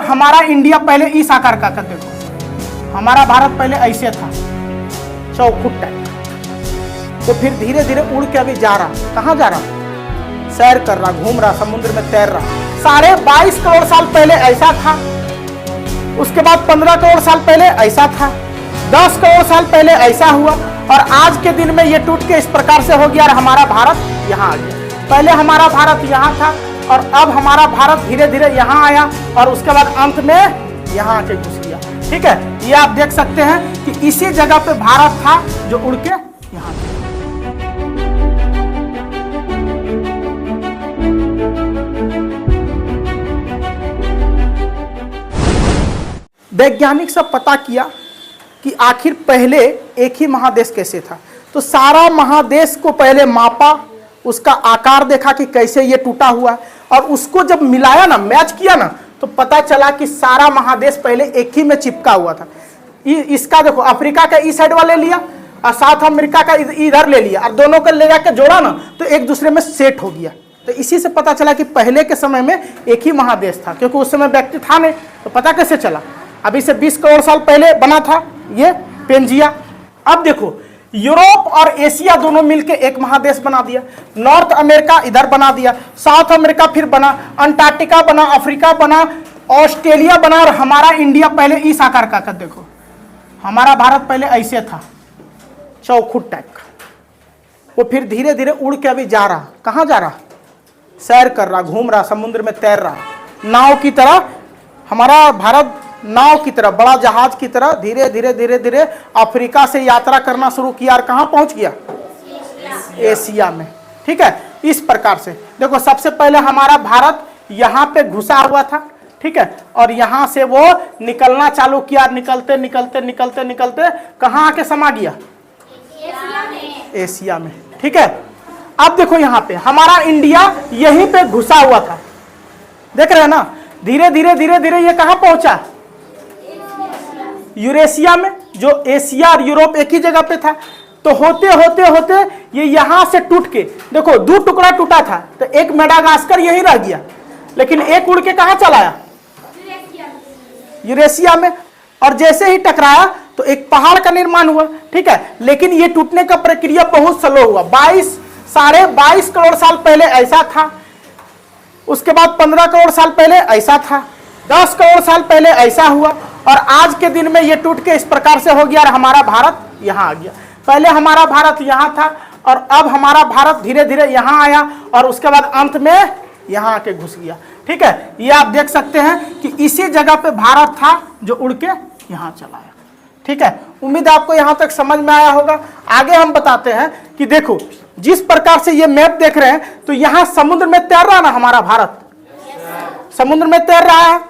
हमारा इंडिया पहले इस आकार का देखो, हमारा भारत पहले ऐसे था, चौखुट टाइप, तो फिर धीरे धीरे उड़ के अभी जा रहा, कहाँ जा रहा, सैर कर रहा, घूम रहा, समुद्र में तैर रहा। 22.5 करोड़ साल पहले ऐसा था, उसके बाद 15 करोड़ साल पहले ऐसा था, 10 करोड़ साल पहले ऐसा हुआ, और आज के दिन में ये टूट के इस प्रकार से हो गया और हमारा भारत यहाँ आ गया। पहले हमारा भारत यहाँ था और अब हमारा भारत धीरे धीरे यहाँ आया और उसके बाद अंत में यहाँ आके घुस गया। ठीक है, ये आप देख सकते हैं कि इसी जगह पे भारत था जो उड़ के यहाँ गया। वैज्ञानिक सब पता किया कि आखिर पहले एक ही महादेश कैसे था, तो सारा महादेश को पहले मापा, उसका आकार देखा कि कैसे ये टूटा हुआ है, और उसको जब मिलाया ना, मैच किया ना, तो पता चला कि सारा महादेश पहले एक ही में चिपका हुआ था। इसका देखो, अफ्रीका का इस साइड वाले लिया और साउथ अमेरिका का इधर ले लिया और दोनों को ले जाकर जोड़ा ना, तो एक दूसरे में सेट हो गया। तो इसी से पता चला कि पहले के समय में एक ही महादेश था, क्योंकि उस समय व्यक्ति था नहीं, तो पता कैसे चला। अभी से 20 करोड़ साल पहले बना था ये पेंजिया। अब देखो, यूरोप और एशिया दोनों मिलकर एक महादेश बना दिया, नॉर्थ अमेरिका इधर बना दिया, साउथ अमेरिका फिर बना, अंटार्कटिका बना, अफ्रीका बना, ऑस्ट्रेलिया बना, और हमारा इंडिया पहले इस आकार का देखो, हमारा भारत पहले ऐसे था, चौखुट टाइप का, वो फिर धीरे धीरे उड़ के अभी जा रहा, कहाँ जा रहा, सैर कर रहा, घूम रहा, समुद्र में तैर रहा, नाव की तरह। हमारा भारत नाव की तरह, बड़ा जहाज की तरह धीरे धीरे धीरे धीरे अफ्रीका से यात्रा करना शुरू किया और कहाँ पहुंच गया, एशिया में। ठीक है, इस प्रकार से देखो, सबसे पहले हमारा भारत यहाँ पे घुसा हुआ था, ठीक है, और यहाँ से वो निकलना चालू किया, निकलते निकलते निकलते निकलते कहाँ आके समा गया, एशिया में। ठीक है, अब देखो यहाँ पे हमारा इंडिया यहीं पे घुसा हुआ था, देख रहे हैं ना, धीरे धीरे धीरे धीरे ये कहाँ पहुंचा, यूरेशिया में, जो एशिया और यूरोप एक ही जगह पे था। तो होते होते होते ये यहां से टूट के देखो, 2 टुकड़ा टूटा था, तो एक मेडागास्कर यही रह गया, लेकिन एक उड़ के कहां चला आया, यूरेशिया में, और जैसे ही टकराया तो एक पहाड़ का निर्माण हुआ। ठीक है, लेकिन ये टूटने का प्रक्रिया बहुत स्लो हुआ। 22 करोड़ साल पहले ऐसा था, उसके बाद 15 करोड़ साल पहले ऐसा था, 10 करोड़ साल पहले ऐसा हुआ, और आज के दिन में ये टूट के इस प्रकार से हो गया और हमारा भारत यहाँ आ गया। पहले हमारा भारत यहाँ था और अब हमारा भारत धीरे धीरे यहाँ आया और उसके बाद अंत में यहाँ आके घुस गया। ठीक है, ये आप देख सकते हैं कि इसी जगह पे भारत था जो उड़ के यहाँ चला आया। ठीक है, उम्मीद आपको यहाँ तक समझ में आया होगा। आगे हम बताते हैं कि देखो, जिस प्रकार से ये मैप देख रहे हैं, तो यहाँ समुद्र में तैर रहा ना हमारा भारत, समुद्र में तैर रहा है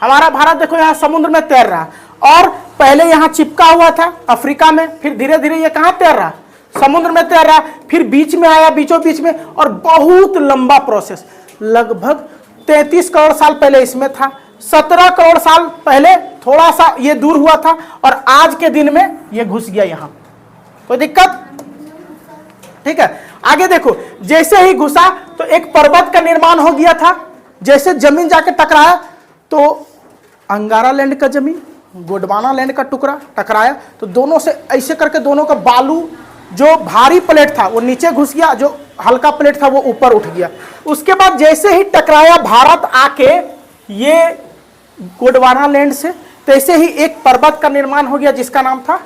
हमारा भारत, देखो यहाँ समुद्र में तैर रहा, और पहले यहाँ चिपका हुआ था अफ्रीका में, फिर धीरे धीरे ये कहाँ तैर रहा, समुद्र में तैर रहा, फिर बीच में आया, बीचों बीच में, और बहुत लंबा प्रोसेस, लगभग 33 करोड़ साल पहले इसमें था, 17 करोड़ साल पहले थोड़ा सा ये दूर हुआ था, और आज के दिन में ये घुस गया यहाँ। कोई दिक्कत? ठीक है, आगे देखो, जैसे ही घुसा तो एक पर्वत का निर्माण हो गया था, जैसे जमीन जाके टकराया तो अंगारा लैंड का जमीन, गोंडवाना लैंड का टुकड़ा टकराया, तो दोनों से ऐसे करके दोनों का बालू, जो भारी प्लेट था वो नीचे घुस गया, जो हल्का प्लेट था वो ऊपर उठ गया। उसके बाद जैसे ही टकराया भारत आके ये गोंडवाना लैंड से, तैसे ही एक पर्वत का निर्माण हो गया जिसका नाम था,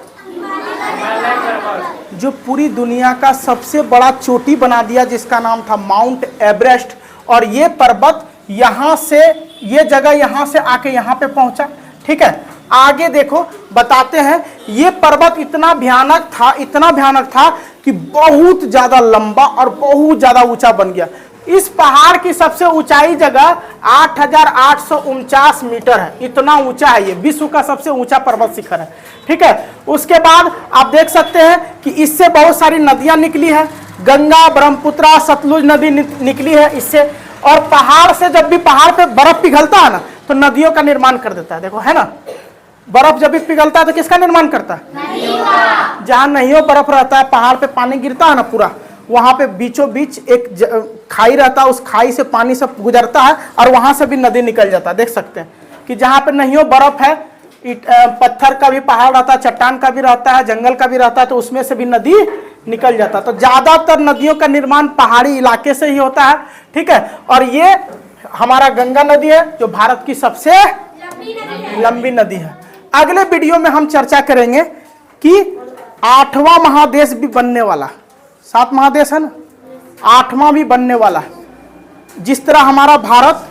जो पूरी दुनिया का सबसे बड़ा चोटी बना दिया, जिसका नाम था माउंट एवरेस्ट। और ये पर्वत यहां से, ये जगह यहां से आके यहां पे पहुंचा। ठीक है, आगे देखो बताते हैं, ये पर्वत इतना भयानक था, इतना भयानक था कि बहुत ज्यादा लंबा और बहुत ज्यादा ऊंचा बन गया। इस पहाड़ की सबसे ऊंचाई जगह 8,849 मीटर है, इतना ऊंचा है ये, विश्व का सबसे ऊंचा पर्वत शिखर है। ठीक है, उसके बाद आप देख सकते हैं कि इससे बहुत सारी नदियां निकली है, गंगा, ब्रह्मपुत्र, सतलुज नदी निकली है इससे। और पहाड़ से जब भी पहाड़ पे बर्फ पिघलता है ना, तो नदियों का निर्माण कर देता है, देखो है ना, बर्फ जब भी पिघलता है तो किसका निर्माण करता है, जहां नहीं हो बर्फ रहता है, पहाड़ पे पानी गिरता है ना पूरा, वहां पे बीचों बीच एक खाई रहता है, उस खाई से पानी सब गुजरता है और वहां से भी नदी निकल जाता है। देख सकते हैं कि जहां पे नहीं हो बर्फ है, पत्थर का भी पहाड़ रहता है, चट्टान का भी रहता है, जंगल का भी रहता है, तो उसमें से भी नदी निकल जाता है। तो ज्यादातर नदियों का निर्माण पहाड़ी इलाके से ही होता है, ठीक है। और ये हमारा गंगा नदी है जो भारत की सबसे लंबी नदी है। अगले वीडियो में हम चर्चा करेंगे कि 8वां महादेश भी बनने वाला, 7 महादेश है ना, 8वां भी बनने वाला है। जिस तरह हमारा भारत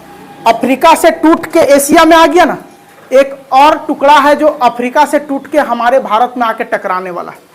अफ्रीका से टूट के एशिया में आ गया ना, एक और टुकड़ा है जो अफ्रीका से टूट के हमारे भारत में आके टकराने वाला है।